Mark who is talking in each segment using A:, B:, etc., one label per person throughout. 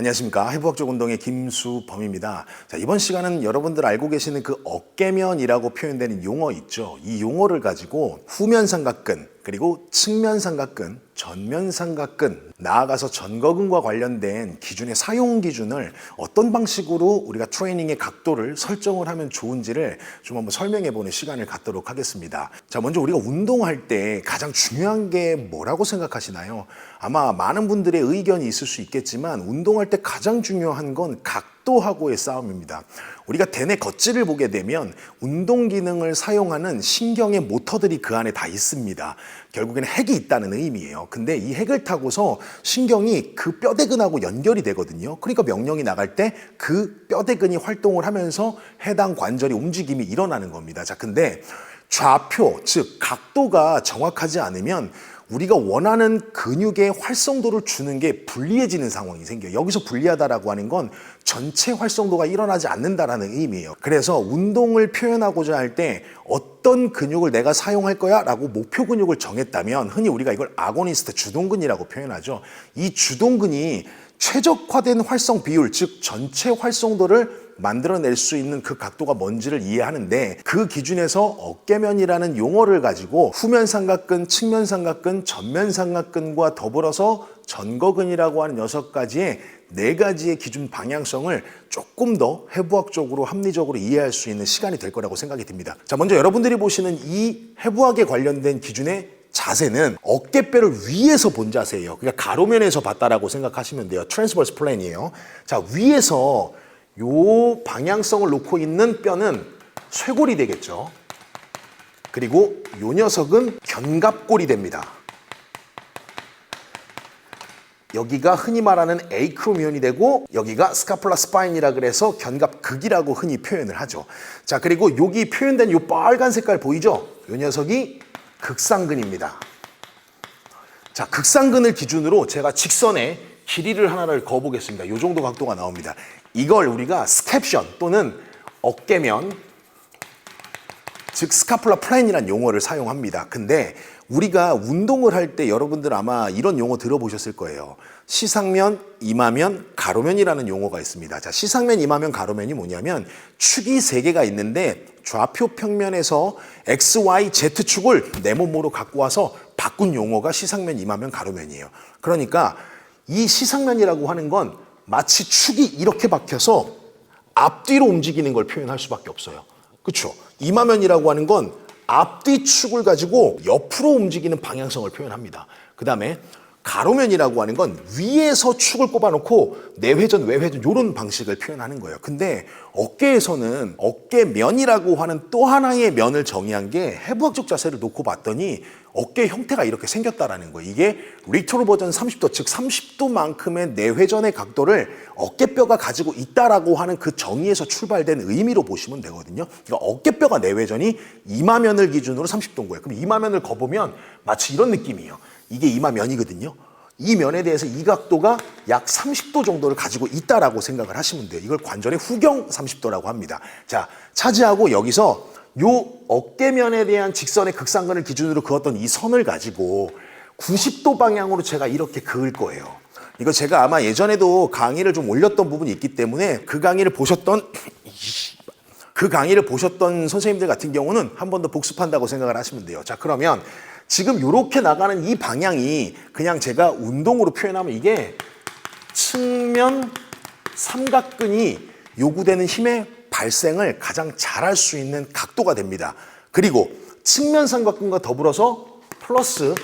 A: 안녕하십니까. 해부학적 운동의 김수범입니다. 자, 이번 시간은 여러분들 알고 계시는 그 어깨면이라고 표현되는 용어 있죠. 이 용어를 가지고 후면 삼각근, 그리고 측면 삼각근, 전면 삼각근, 나아가서 전거근과 관련된 기준의 사용 기준을 어떤 방식으로 우리가 트레이닝의 각도를 설정을 하면 좋은지를 좀 한번 설명해 보는 시간을 갖도록 하겠습니다. 자, 먼저 우리가 운동할 때 가장 중요한 게 뭐라고 생각하시나요? 아마 많은 분들의 의견이 있을 수 있겠지만 운동할 때 가장 중요한 건 각도하고의 싸움입니다. 우리가 대뇌 겉질을 보게 되면 운동 기능을 사용하는 신경의 모터들이 그 안에 다 있습니다. 결국에는 핵이 있다는 의미예요. 근데 이 핵을 타고서 신경이 그 뼈대근하고 연결이 되거든요. 그러니까 명령이 나갈 때 그 뼈대근이 활동을 하면서 해당 관절의 움직임이 일어나는 겁니다. 자, 근데 좌표, 즉 각도가 정확하지 않으면 우리가 원하는 근육의 활성도를 주는 게 불리해지는 상황이 생겨요. 여기서 불리하다라고 하는 건 전체 활성도가 일어나지 않는다라는 의미예요. 그래서 운동을 표현하고자 할 때 어떤 근육을 내가 사용할 거야 라고 목표 근육을 정했다면 흔히 우리가 이걸 아고니스트, 주동근이라고 표현하죠. 이 주동근이 최적화된 활성 비율, 즉 전체 활성도를 만들어낼 수 있는 그 각도가 뭔지를 이해하는데, 그 기준에서 어깨면이라는 용어를 가지고 후면 삼각근, 측면 삼각근, 전면 삼각근과 더불어서 전거근이라고 하는 6가지의 4가지의 기준 방향성을 조금 더 해부학적으로 합리적으로 이해할 수 있는 시간이 될 거라고 생각이 듭니다. 자, 먼저 여러분들이 보시는 이 해부학에 관련된 기준의 자세는 어깨뼈를 위에서 본 자세예요. 그러니까 가로면에서 봤다라고 생각하시면 돼요. 트랜스버스 플랜이에요. 자, 위에서 요 방향성을 놓고 있는 뼈는 쇄골이 되겠죠. 그리고 요 녀석은 견갑골이 됩니다. 여기가 흔히 말하는 에이크로미온이 되고 여기가 스카폴라 스파인이라 그래서 견갑극이라고 흔히 표현을 하죠. 자, 그리고 여기 표현된 요 빨간 색깔 보이죠? 요 녀석이 극상근입니다. 자, 극상근을 기준으로 제가 직선에 길이를 하나를 그어보겠습니다. 이 정도 각도가 나옵니다. 이걸 우리가 스캡션 또는 어깨면, 즉 스카폴라 플랜이라는 용어를 사용합니다. 근데 우리가 운동을 할 때 여러분들 아마 이런 용어 들어보셨을 거예요. 시상면, 이마면, 가로면이라는 용어가 있습니다. 자, 시상면, 이마면, 가로면이 뭐냐면 축이 3개가 있는데 좌표 평면에서 X, Y, Z축을 내 몸으로 갖고 와서 바꾼 용어가 시상면, 이마면, 가로면이에요. 그러니까 이 시상면이라고 하는 건 마치 축이 이렇게 박혀서 앞뒤로 움직이는 걸 표현할 수밖에 없어요. 그렇죠? 이마면이라고 하는 건 앞뒤 축을 가지고 옆으로 움직이는 방향성을 표현합니다. 그 다음에 가로면이라고 하는 건 위에서 축을 꼽아놓고 내회전, 외회전 이런 방식을 표현하는 거예요. 근데 어깨에서는 어깨면이라고 하는 또 하나의 면을 정의한 게 해부학적 자세를 놓고 봤더니 어깨 형태가 이렇게 생겼다라는 거예요. 이게 리토르 버전 30도, 즉 30도만큼의 내회전의 각도를 어깨뼈가 가지고 있다라고 하는 그 정의에서 출발된 의미로 보시면 되거든요. 그러니까 어깨뼈가 내회전이 이마면을 기준으로 30도인 거예요. 그럼 이마면을 거보면 마치 이런 느낌이에요. 이게 이마면이거든요. 이 면에 대해서 이 각도가 약 30도 정도를 가지고 있다라고 생각을 하시면 돼요. 이걸 관절의 후경 30도라고 합니다. 자, 차지하고 여기서 요 어깨면에 대한 직선의 극상근을 기준으로 그었던 이 선을 가지고 90도 방향으로 제가 이렇게 그을 거예요. 이거 제가 아마 예전에도 강의를 좀 올렸던 부분이 있기 때문에 그 강의를 보셨던 선생님들 같은 경우는 한 번 더 복습한다고 생각을 하시면 돼요. 자, 그러면 지금 이렇게 나가는 이 방향이 그냥 제가 운동으로 표현하면 이게 측면 삼각근이 요구되는 힘의 발생을 가장 잘할 수 있는 각도가 됩니다. 그리고 측면 삼각근과 더불어서 플러스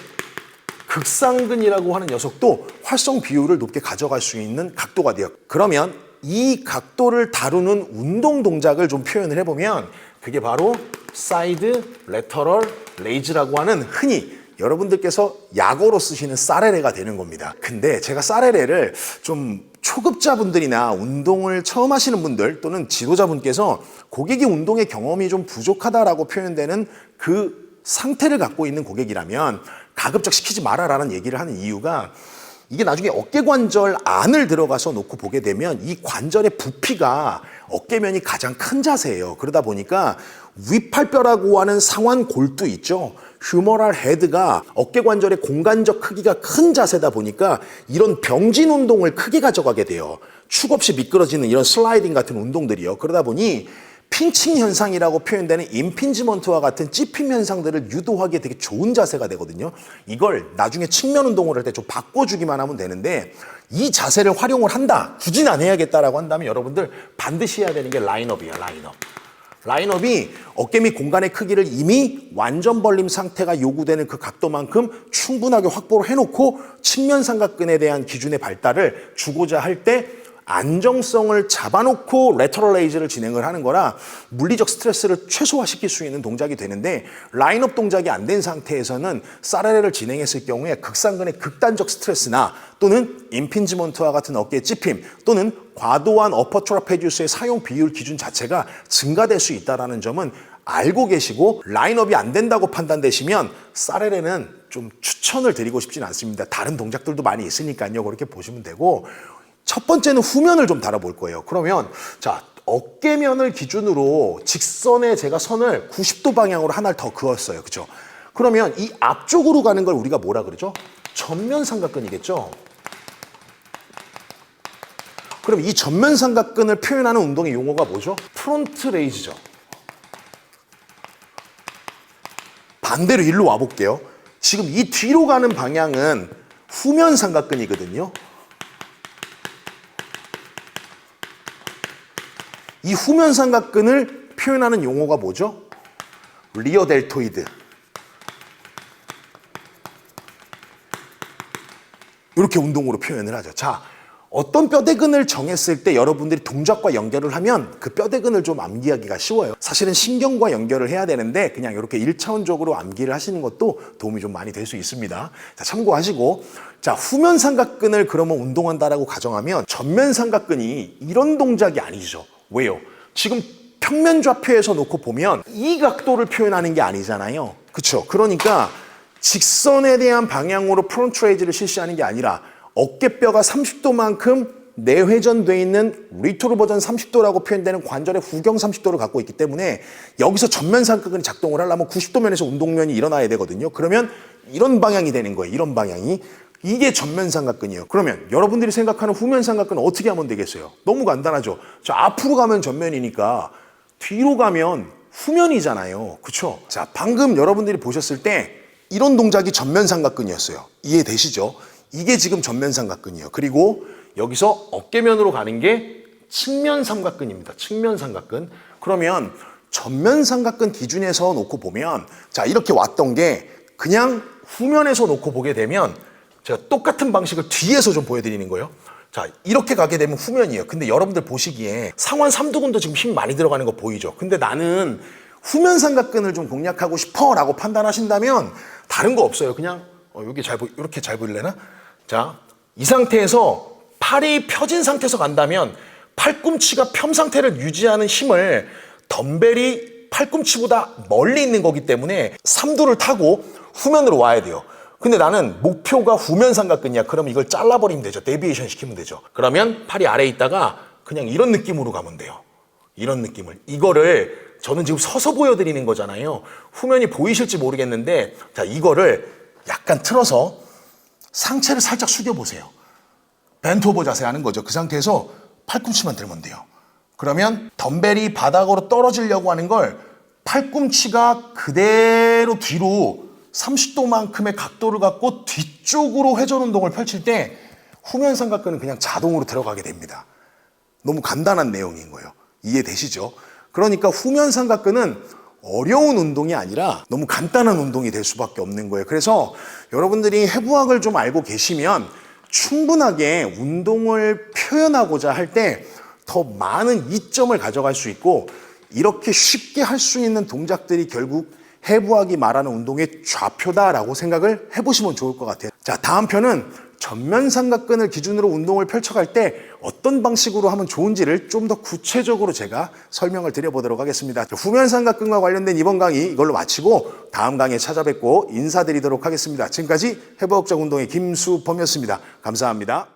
A: 극상근이라고 하는 녀석도 활성 비율을 높게 가져갈 수 있는 각도가 돼요. 그러면 이 각도를 다루는 운동 동작을 좀 표현을 해보면 그게 바로 사이드 레터럴 레이즈라고 하는 흔히 여러분들께서 약어로 쓰시는 사레레가 되는 겁니다. 근데 제가 사레레를 좀 초급자분들이나 운동을 처음 하시는 분들 또는 지도자분께서 고객이 운동의 경험이 좀 부족하다라고 표현되는 그 상태를 갖고 있는 고객이라면 가급적 시키지 마라라는 얘기를 하는 이유가, 이게 나중에 어깨관절 안을 들어가서 놓고 보게 되면 이 관절의 부피가 어깨면이 가장 큰 자세예요. 그러다 보니까 위팔뼈라고 하는 상완 골두 있죠. 휴머럴 헤드가 어깨관절의 공간적 크기가 큰 자세다 보니까 이런 병진 운동을 크게 가져가게 돼요. 축 없이 미끄러지는 이런 슬라이딩 같은 운동들이요. 그러다 보니 핀칭 현상이라고 표현되는 임핀지먼트와 같은 찝힘 현상들을 유도하기에 되게 좋은 자세가 되거든요. 이걸 나중에 측면 운동을 할 때 좀 바꿔주기만 하면 되는데 이 자세를 활용을 한다. 굳이 안 해야겠다라고 한다면 여러분들 반드시 해야 되는 게 라인업이에요. 라인업. 라인업이 어깨 및 공간의 크기를 이미 완전 벌림 상태가 요구되는 그 각도만큼 충분하게 확보를 해놓고 측면 삼각근에 대한 기준의 발달을 주고자 할 때 안정성을 잡아놓고 레터럴 레이즈를 진행을 하는 거라 물리적 스트레스를 최소화시킬 수 있는 동작이 되는데 라인업 동작이 안 된 상태에서는 사레레를 진행했을 경우에 극상근의 극단적 스트레스나 또는 임핀지먼트와 같은 어깨의 찝힘 또는 과도한 어퍼 트라페지우스의 사용 비율 기준 자체가 증가될 수 있다는 점은 알고 계시고 라인업이 안 된다고 판단되시면 사레레는 좀 추천을 드리고 싶지는 않습니다. 다른 동작들도 많이 있으니까요. 그렇게 보시면 되고 첫 번째는 후면을 좀 다뤄볼 거예요. 그러면 자 어깨면을 기준으로 직선에 제가 선을 90도 방향으로 하나를 더 그었어요. 그렇죠? 그러면 이 앞쪽으로 가는 걸 우리가 뭐라 그러죠? 전면 삼각근이겠죠? 그럼 이 전면 삼각근을 표현하는 운동의 용어가 뭐죠? 프론트 레이즈죠. 반대로 일로 와볼게요. 지금 이 뒤로 가는 방향은 후면 삼각근이거든요. 이 후면 삼각근을 표현하는 용어가 뭐죠? 리어 델토이드. 이렇게 운동으로 표현을 하죠. 자, 어떤 뼈대근을 정했을 때 여러분들이 동작과 연결을 하면 그 뼈대근을 좀 암기하기가 쉬워요. 사실은 신경과 연결을 해야 되는데 그냥 이렇게 1차원적으로 암기를 하시는 것도 도움이 좀 많이 될 수 있습니다. 자, 참고하시고 자, 후면 삼각근을 그러면 운동한다라고 가정하면 전면 삼각근이 이런 동작이 아니죠. 왜요? 지금 평면 좌표에서 놓고 보면 이 각도를 표현하는 게 아니잖아요. 그렇죠? 그러니까 직선에 대한 방향으로 프론트 레이즈를 실시하는 게 아니라 어깨뼈가 30도만큼 내회전되어 있는 리토르 버전 30도라고 표현되는 관절의 후경 30도를 갖고 있기 때문에 여기서 전면 삼각근이 작동을 하려면 90도 면에서 운동면이 일어나야 되거든요. 그러면 이런 방향이 되는 거예요. 이런 방향이. 이게 전면 삼각근이에요. 그러면 여러분들이 생각하는 후면 삼각근은 어떻게 하면 되겠어요? 너무 간단하죠. 자, 앞으로 가면 전면이니까 뒤로 가면 후면이잖아요. 그렇죠? 자, 방금 여러분들이 보셨을 때 이런 동작이 전면 삼각근이었어요. 이해되시죠? 이게 지금 전면 삼각근이에요. 그리고 여기서 어깨면으로 가는 게 측면 삼각근입니다. 측면 삼각근. 그러면 전면 삼각근 기준에서 놓고 보면 자, 이렇게 왔던 게 그냥 후면에서 놓고 보게 되면 제가 똑같은 방식을 뒤에서 좀 보여드리는 거예요. 자, 이렇게 가게 되면 후면이에요. 근데 여러분들 보시기에 상완 삼두근도 지금 힘 많이 들어가는 거 보이죠? 근데 나는 후면 삼각근을 좀 공략하고 싶어 라고 판단하신다면 다른 거 없어요. 그냥 여기 이렇게 잘 보일래나? 자, 이 상태에서 팔이 펴진 상태에서 간다면 팔꿈치가 펴 상태를 유지하는 힘을 덤벨이 팔꿈치보다 멀리 있는 거기 때문에 삼두를 타고 후면으로 와야 돼요. 근데 나는 목표가 후면 삼각근이야. 그럼 이걸 잘라버리면 되죠. 데비에이션 시키면 되죠. 그러면 팔이 아래에 있다가 그냥 이런 느낌으로 가면 돼요. 이런 느낌을. 이거를 저는 지금 서서 보여드리는 거잖아요. 후면이 보이실지 모르겠는데 자, 이거를 약간 틀어서 상체를 살짝 숙여보세요. 벤트오버 자세 하는 거죠. 그 상태에서 팔꿈치만 들면 돼요. 그러면 덤벨이 바닥으로 떨어지려고 하는 걸 팔꿈치가 그대로 뒤로 30도만큼의 각도를 갖고 뒤쪽으로 회전 운동을 펼칠 때 후면 삼각근은 그냥 자동으로 들어가게 됩니다. 너무 간단한 내용인 거예요. 이해되시죠? 그러니까 후면 삼각근은 어려운 운동이 아니라 너무 간단한 운동이 될 수밖에 없는 거예요. 그래서 여러분들이 해부학을 좀 알고 계시면 충분하게 운동을 표현하고자 할 때 더 많은 이점을 가져갈 수 있고 이렇게 쉽게 할 수 있는 동작들이 결국 해부학이 말하는 운동의 좌표다라고 생각을 해보시면 좋을 것 같아요. 자, 다음 편은 전면 삼각근을 기준으로 운동을 펼쳐갈 때 어떤 방식으로 하면 좋은지를 좀 더 구체적으로 제가 설명을 드려보도록 하겠습니다. 후면 삼각근과 관련된 이번 강의 이걸로 마치고 다음 강의에 찾아뵙고 인사드리도록 하겠습니다. 지금까지 해부학적 운동의 김수범이었습니다. 감사합니다.